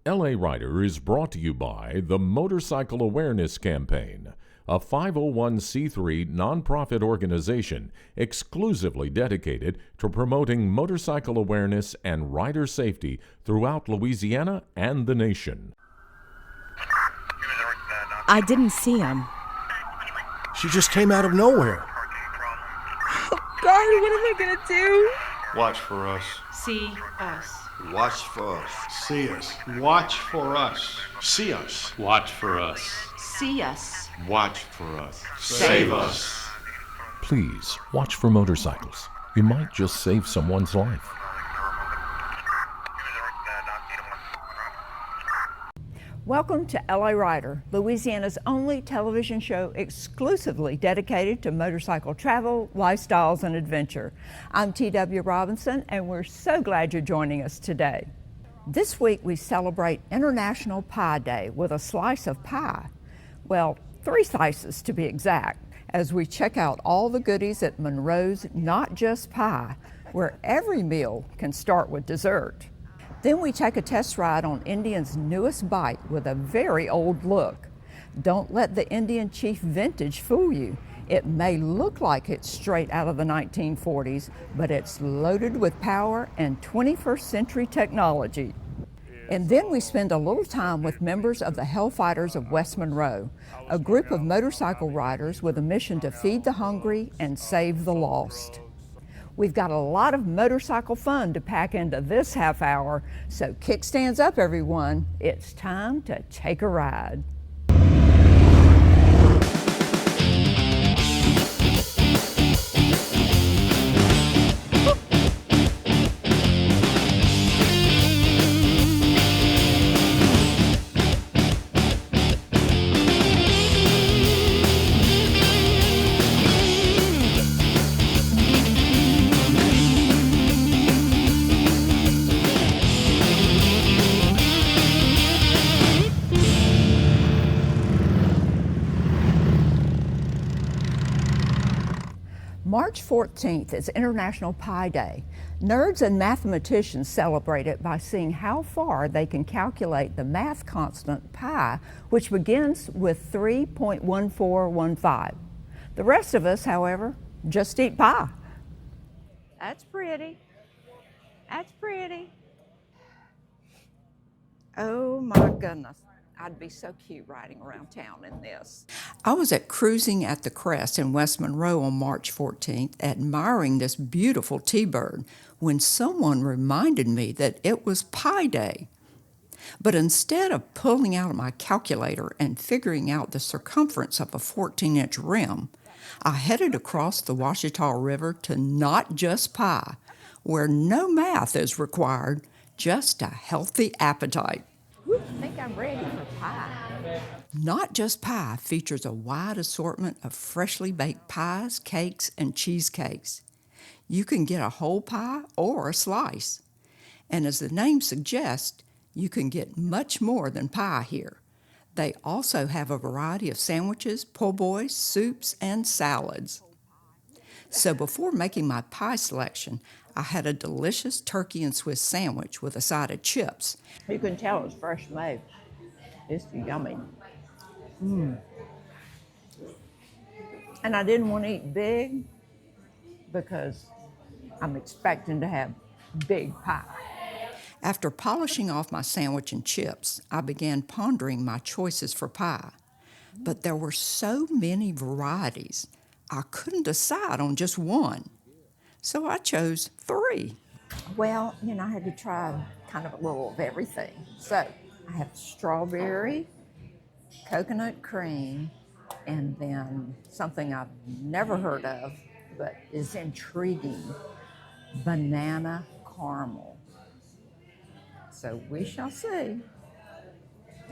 LA Rider is brought to you by the Motorcycle Awareness Campaign, a 501c3 nonprofit organization exclusively dedicated to promoting motorcycle awareness and rider safety throughout Louisiana and the nation. I didn't see him. She just came out of nowhere. Oh, God, what am I gonna do? Watch for us. See us. Watch for us. See us. Watch for us. See us. Watch for us. See us. Watch for us. Save us. Please watch for motorcycles. You might just save someone's life. Welcome to LA Rider, Louisiana's only television show exclusively dedicated to motorcycle travel, lifestyles, and adventure. I'm T.W. Robinson, and we're so glad you're joining us today. This week we celebrate International Pie Day with a slice of pie. Well, 3 slices to be exact, as we check out all the goodies at Monroe's Not Just Pie, where every meal can start with dessert. Then we take a test ride on Indian's newest bike with a very old look. Don't let the Indian Chief Vintage fool you. It may look like it's straight out of the 1940s, but it's loaded with power and 21st century technology. And then we spend a little time with members of the Hellfighters of West Monroe, a group of motorcycle riders with a mission to feed the hungry and save the lost. We've got a lot of motorcycle fun to pack into this half hour, so kickstands up, everyone. It's time to take a ride. March 14th is International Pie Day. Nerds and mathematicians celebrate it by seeing how far they can calculate the math constant pi, which begins with 3.1415. The rest of us, however, just eat pie. That's pretty. That's pretty. Oh my goodness. I'd be so cute riding around town in this. I was at Cruising at the Crest in West Monroe on March 14th, admiring this beautiful T-bird, when someone reminded me that it was Pie Day. But instead of pulling out my calculator and figuring out the circumference of a 14-inch rim, I headed across the Ouachita River to Not Just Pie, where no math is required, just a healthy appetite. I think I'm ready for pie. Not Just Pie features a wide assortment of freshly baked pies, cakes, and cheesecakes. You can get a whole pie or a slice. And as the name suggests, you can get much more than pie here. They also have a variety of sandwiches, po' boys, soups, and salads. So before making my pie selection, I had a delicious turkey and Swiss sandwich with a side of chips. You can tell it's fresh made. It's yummy. And I didn't want to eat big because I'm expecting to have big pie. After polishing off my sandwich and chips, I began pondering my choices for pie. But there were so many varieties, I couldn't decide on just one. So I chose 3. Well, I had to try kind of a little of everything. So I have strawberry, coconut cream, and then something I've never heard of, but is intriguing, banana caramel. So we shall see.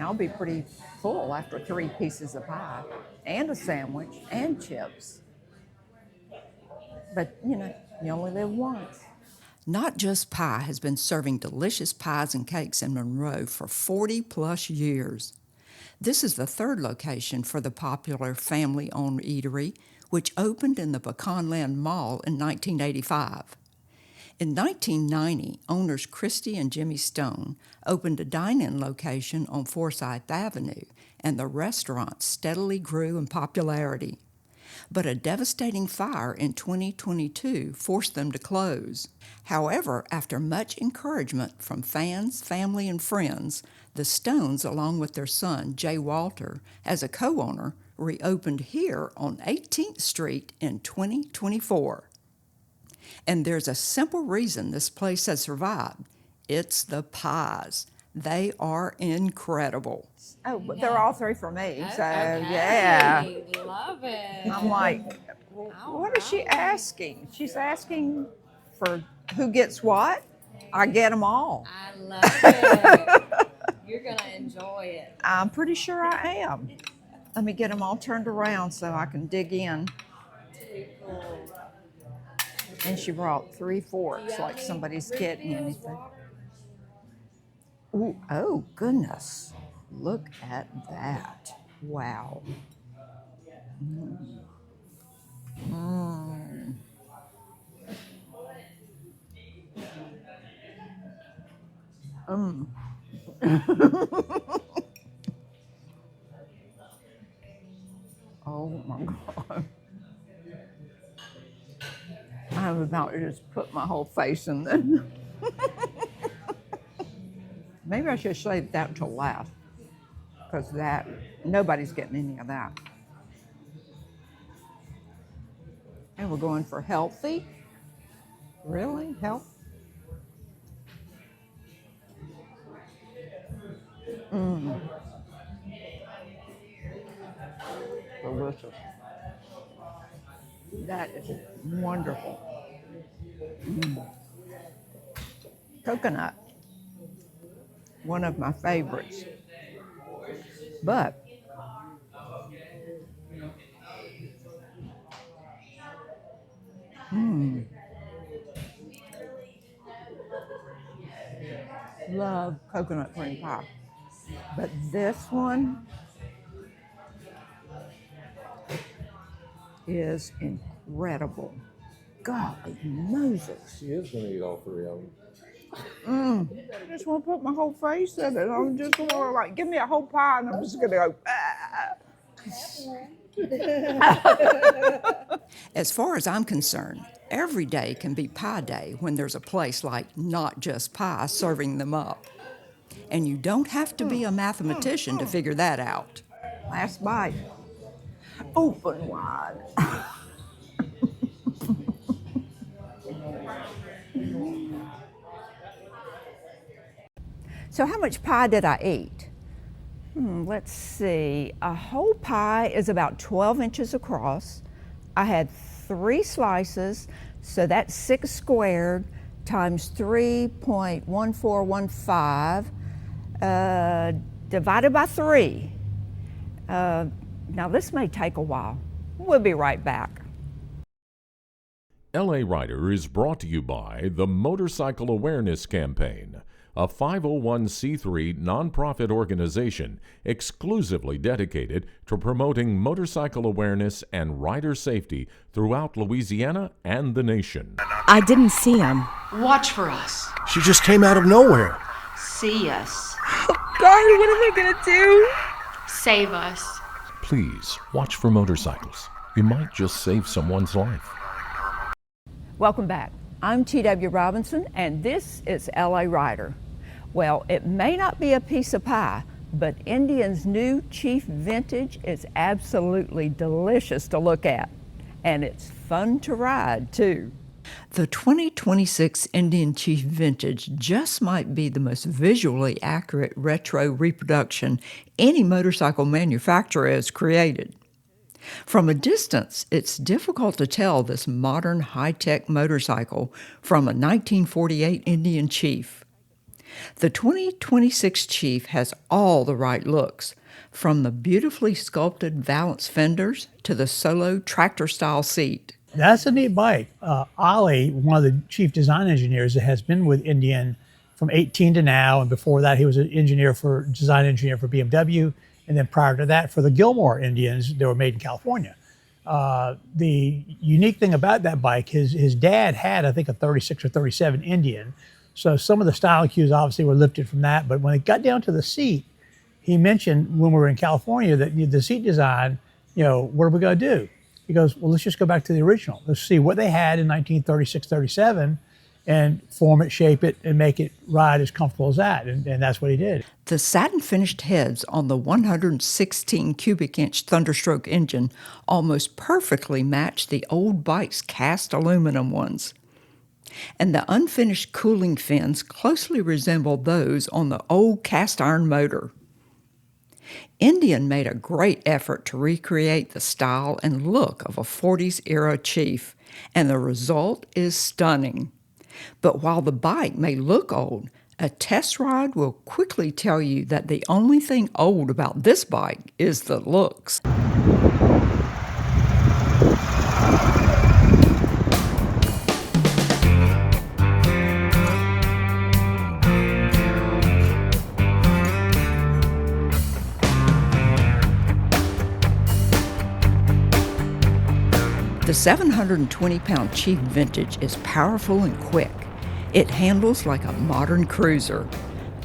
I'll be pretty full after 3 pieces of pie and a sandwich and chips. But, you only live once. Not Just Pie has been serving delicious pies and cakes in Monroe for 40-plus years. This is the 3rd location for the popular family-owned eatery, which opened in the Pecanland Mall in 1985. In 1990, owners Christy and Jimmy Stone opened a dine-in location on Forsyth Avenue, and the restaurant steadily grew in popularity. But a devastating fire in 2022 forced them to close. However, after much encouragement from fans, family, and friends, the Stones, along with their son, Jay Walter, as a co-owner, reopened here on 18th Street in 2024. And there's a simple reason this place has survived. It's the pies. They are incredible. Oh, but they're all three for me. So, Okay. yeah. Love it. I'm like, what is she asking? She's asking for who gets what? I get them all. I love it. You're going to enjoy it. I'm pretty sure I am. Let me get them all turned around so I can dig in. Too cool. And she brought 3 forks like somebody's getting anything. Ooh, oh, goodness. Look at that. Wow. Oh my God. I'm about to just put my whole face in there. Maybe I should save that until last, because nobody's getting any of that. And we're going for healthy. Really? Health? Delicious. That is wonderful. Coconut. One of my favorites. But love coconut cream pie. But this one is incredible. Golly Moses. She is going to eat all 3 of them. I just want to put my whole face in it. I'm just going to like, give me a whole pie, and I'm just going to go, As far as I'm concerned, every day can be pie day when there's a place like Not Just Pie serving them up. And you don't have to be a mathematician to figure that out. last bite. Open wide. So how much pie did I eat? Let's see. A whole pie is about 12 inches across. I had 3 slices, so that's 6 squared times 3.1415 divided by 3. Now this may take a while. We'll be right back. LA Rider is brought to you by the Motorcycle Awareness Campaign, a 501c3 nonprofit organization exclusively dedicated to promoting motorcycle awareness and rider safety throughout Louisiana and the nation. I didn't see him. Watch for us. She just came out of nowhere. See us. God, what am I gonna do? Save us. Please watch for motorcycles. You might just save someone's life. Welcome back. I'm T.W. Robinson, and this is LA Rider. Well, it may not be a piece of pie, but Indian's new Chief Vintage is absolutely delicious to look at, and it's fun to ride, too. The 2026 Indian Chief Vintage just might be the most visually accurate retro reproduction any motorcycle manufacturer has created. From a distance, it's difficult to tell this modern high-tech motorcycle from a 1948 Indian Chief. The 2026 Chief has all the right looks, from the beautifully sculpted valance fenders to the solo tractor-style seat. That's a neat bike. Ollie, one of the chief design engineers, has been with Indian from 18 to now, and before that he was an design engineer for BMW, and then prior to that for the Gilmore Indians that were made in California. The unique thing about that bike, his dad had, I think, a 36 or 37 Indian. So some of the styling cues obviously were lifted from that. But when it got down to the seat, he mentioned when we were in California that the seat design, what are we going to do? He goes, well, let's just go back to the original. Let's see what they had in 1936, 37 and form it, shape it, and make it ride as comfortable as that. And that's what he did. The satin-finished heads on the 116 cubic inch Thunderstroke engine almost perfectly match the old bike's cast aluminum ones. And the unfinished cooling fins closely resemble those on the old cast iron motor. Indian made a great effort to recreate the style and look of a 40s era Chief, and the result is stunning. But while the bike may look old, a test ride will quickly tell you that the only thing old about this bike is the looks. The 720-pound Chief Vintage is powerful and quick. It handles like a modern cruiser.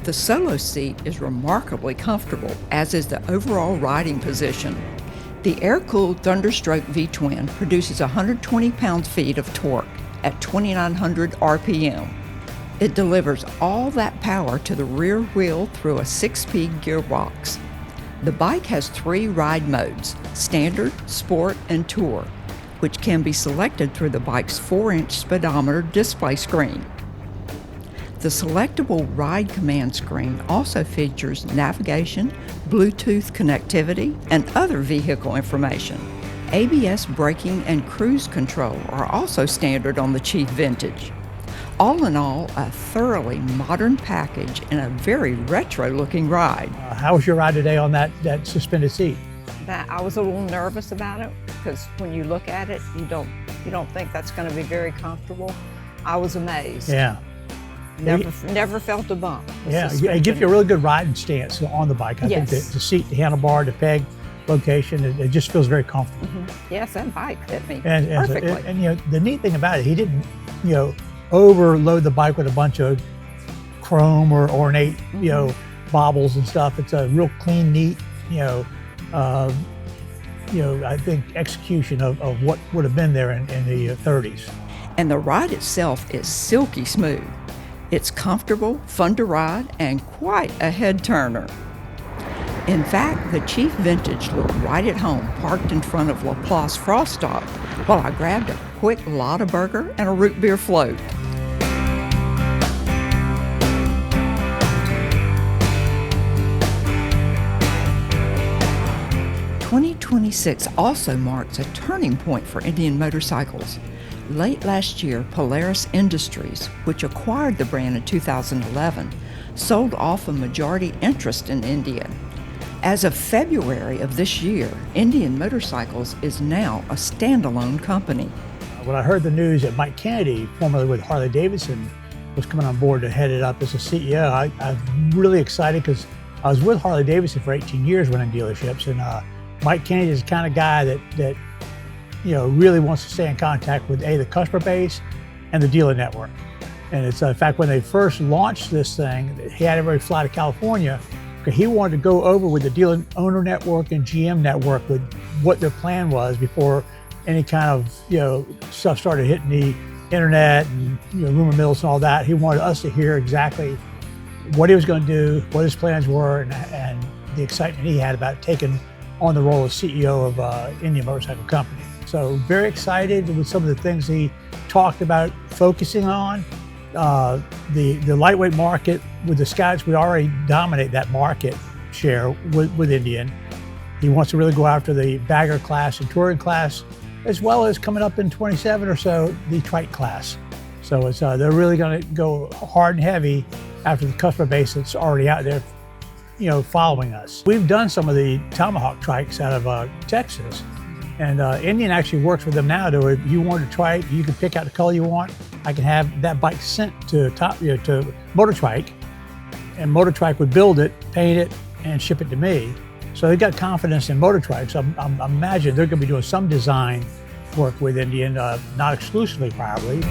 The solo seat is remarkably comfortable, as is the overall riding position. The air-cooled Thunderstroke V-twin produces 120 pound-feet of torque at 2,900 RPM. It delivers all that power to the rear wheel through a 6-speed gearbox. The bike has 3 ride modes, Standard, Sport, and Tour, which can be selected through the bike's 4-inch speedometer display screen. The selectable Ride Command screen also features navigation, Bluetooth connectivity, and other vehicle information. ABS braking and cruise control are also standard on the Chief Vintage. All in all, a thoroughly modern package and a very retro-looking ride. How was your ride today on that suspended seat? I was a little nervous about it because when you look at it, you don't think that's going to be very comfortable. I was amazed. Yeah. Never felt a bump. Yeah, it gives you a really good riding stance on the bike. I think the seat, the handlebar, the peg location, it just feels very comfortable. Mm-hmm. Yes, that bike fit me perfectly. And the neat thing about it, he didn't overload the bike with a bunch of chrome or ornate baubles and stuff. It's a real clean, neat I think execution of what would have been there in the 30s. And the ride itself is silky smooth. It's comfortable, fun to ride, and quite a head turner. In fact, the Chief Vintage looked right at home parked in front of Laplace Frost Stop while I grabbed a quick Lotta burger and a root beer float. 2026 also marks a turning point for Indian motorcycles. Late last year, Polaris Industries, which acquired the brand in 2011, sold off a majority interest in Indian. As of February of this year, Indian Motorcycles is now a standalone company. When I heard the news that Mike Kennedy, formerly with Harley-Davidson, was coming on board to head it up as a CEO, I was really excited because I was with Harley-Davidson for 18 years running dealerships, and Mike Kennedy is the kind of guy that really wants to stay in contact with the customer base and the dealer network. And it's in fact, when they first launched this thing, he had everybody fly to California because he wanted to go over with the dealer owner network and GM network with what their plan was before any kind of stuff started hitting the internet and rumor mills and all that. He wanted us to hear exactly what he was going to do, what his plans were, and the excitement he had about taking on the role of CEO of Indian Motorcycle Company. So very excited with some of the things he talked about focusing on. The lightweight market with the Scouts, we already dominate that market share with Indian. He wants to really go after the bagger class and touring class, as well as coming up in 27 or so, the trike class. So it's they're really going to go hard and heavy after the customer base that's already out there following us. We've done some of the Tomahawk trikes out of Texas, and Indian actually works with them now to, if you want a trike, you can pick out the color you want. I can have that bike sent to Motor Trike, and Motor Trike would build it, paint it, and ship it to me. So they got confidence in motor trikes. I imagine they're going to be doing some design work with Indian, not exclusively probably.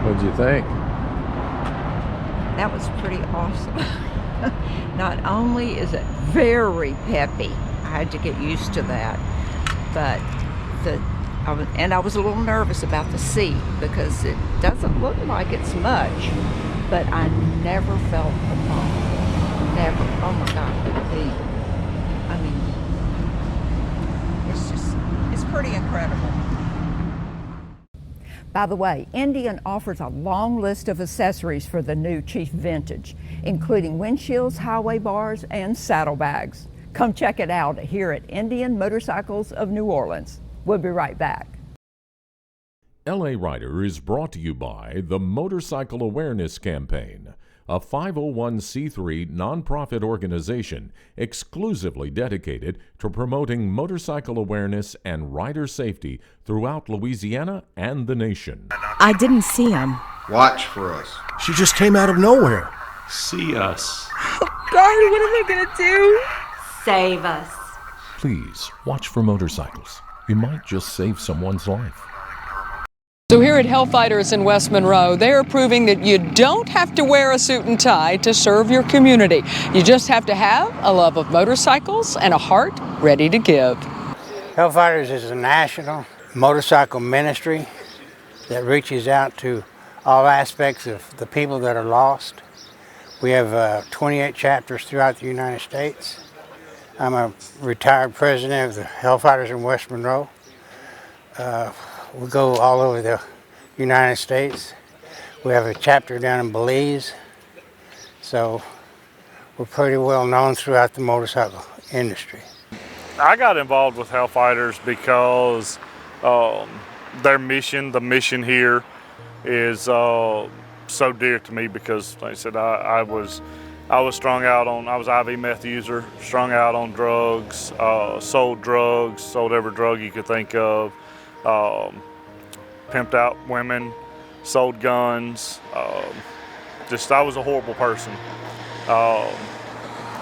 What'd you think? That was pretty awesome. Not only is it very peppy, I had to get used to that, but I was a little nervous about the seat because it doesn't look like it's much, but I never felt the bump. Never. Oh my God. It's pretty incredible. By the way, Indian offers a long list of accessories for the new Chief Vintage, including windshields, highway bars, and saddlebags. Come check it out here at Indian Motorcycles of New Orleans. We'll be right back. LA Rider is brought to you by the Motorcycle Awareness Campaign, a 501c3 nonprofit organization exclusively dedicated to promoting motorcycle awareness and rider safety throughout Louisiana and the nation. I didn't see him. Watch for us. She just came out of nowhere. See us. God, what am I gonna do? Save us. Please watch for motorcycles. You might just save someone's life. So here at Hellfighters in West Monroe, they are proving that you don't have to wear a suit and tie to serve your community. You just have to have a love of motorcycles and a heart ready to give. Hellfighters is a national motorcycle ministry that reaches out to all aspects of the people that are lost. We have 28 chapters throughout the United States. I'm a retired president of the Hellfighters in West Monroe. We go all over the United States. We have a chapter down in Belize. So we're pretty well known throughout the motorcycle industry. I got involved with Hellfighters because their mission, the mission here, is so dear to me because, like I said, I was strung out on, I was IV meth user, strung out on drugs, sold every drug you could think of. Pimped out women, sold guns, I was a horrible person.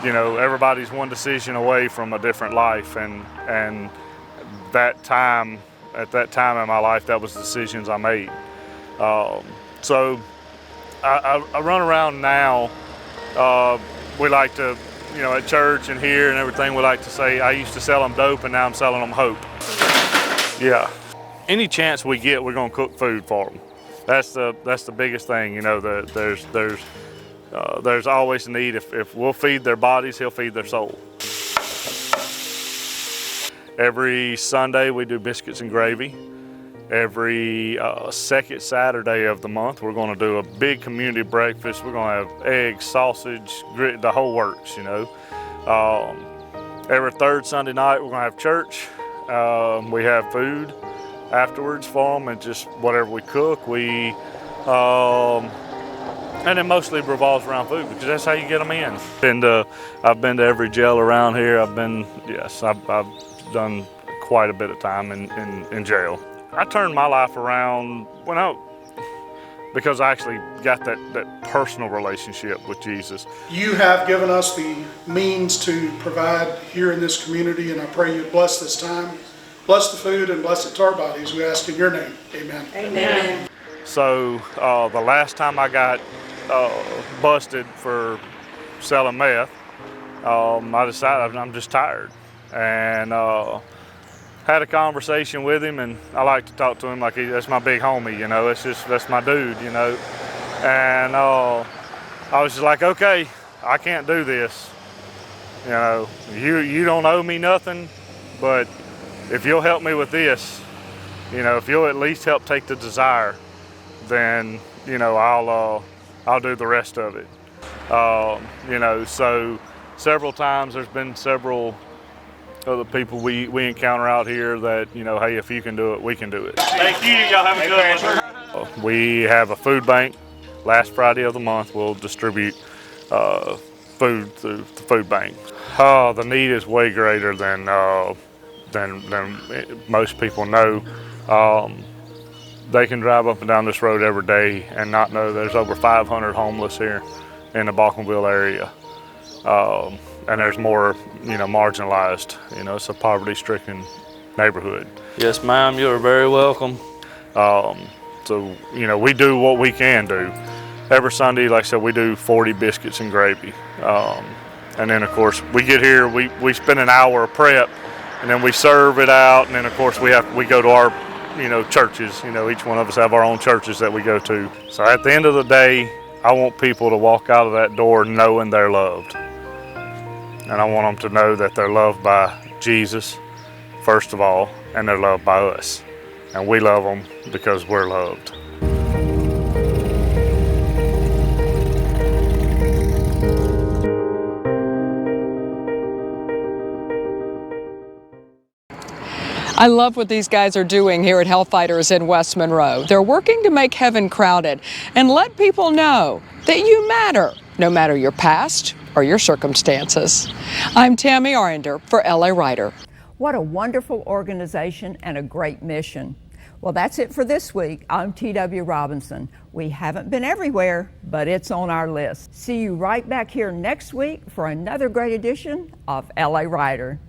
You know, everybody's one decision away from a different life, and at that time in my life, that was the decisions I made. So I run around now, we like to, you know, at church and here and everything, we like to say, I used to sell them dope and now I'm selling them hope. Yeah. Any chance we get, we're gonna cook food for them. That's the biggest thing, you know. There's always a need. If we'll feed their bodies, he'll feed their soul. Every Sunday we do biscuits and gravy. Every second Saturday of the month, we're gonna do a big community breakfast. We're gonna have eggs, sausage, grit, the whole works, you know. Every third Sunday night, we're gonna have church. We have food afterwards for them, and just whatever we cook, and it mostly revolves around food because that's how you get them in. I've been to every jail around here. I've done quite a bit of time in jail. I turned my life around because I actually got that personal relationship with Jesus. You have given us the means to provide here in this community, and I pray you bless this time. Bless the food and bless it to our bodies. We ask in your name. Amen. Amen. So the last time I got busted for selling meth, I decided I'm just tired, and had a conversation with him, and I like to talk to him like that's my big homie, you know. That's my dude, you know. And I was just like, okay, I can't do this. You know, you don't owe me nothing, but if you'll help me with this, you know, if you'll at least help take the desire, then, you know, I'll do the rest of it. You know, so several times there's been several other people we encounter out here that, you know, hey, if you can do it, we can do it. Thank you. Y'all have a good one. We have a food bank. Last Friday of the month, we'll distribute food through the food bank. The need is way greater than most people know. they can drive up and down this road every day and not know there's over 500 homeless here in the Balkanville area. And there's more, marginalized. It's a poverty-stricken neighborhood. Yes, ma'am, you're very welcome. So, we do what we can do. Every Sunday, like I said, we do 40 biscuits and gravy. And then, of course, we get here, we spend an hour of prep, and then we serve it out, and then, of course, we go to our, churches. Each one of us have our own churches that we go to. So at the end of the day, I want people to walk out of that door knowing they're loved. And I want them to know that they're loved by Jesus, first of all, and they're loved by us. And we love them because we're loved. I love what these guys are doing here at Hellfighters in West Monroe. They're working to make heaven crowded and let people know that you matter, no matter your past or your circumstances. I'm Tammi Arender for LA Rider. What a wonderful organization and a great mission. Well, that's it for this week. I'm T.W. Robinson. We haven't been everywhere, but it's on our list. See you right back here next week for another great edition of LA Rider.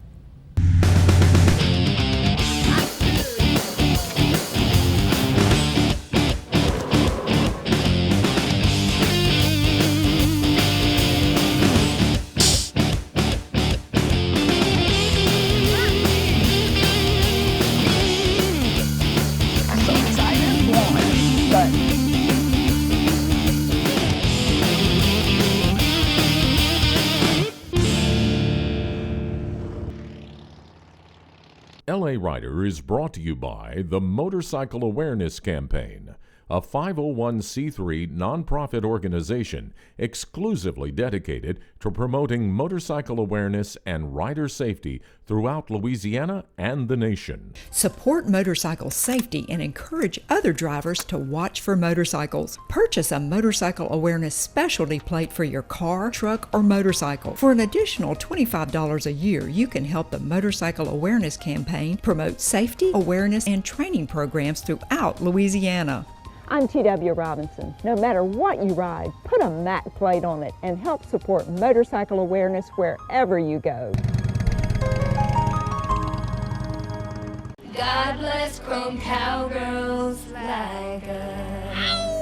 LA Rider is brought to you by the Motorcycle Awareness Campaign, a 501c3 nonprofit organization exclusively dedicated to promoting motorcycle awareness and rider safety throughout Louisiana and the nation. Support motorcycle safety and encourage other drivers to watch for motorcycles. Purchase a motorcycle awareness specialty plate for your car, truck, or motorcycle. For an additional $25 a year, you can help the Motorcycle Awareness Campaign promote safety, awareness, and training programs throughout Louisiana. I'm T.W. Robinson. No matter what you ride, put a MAC plate on it and help support motorcycle awareness wherever you go. God bless chrome cowgirls like us.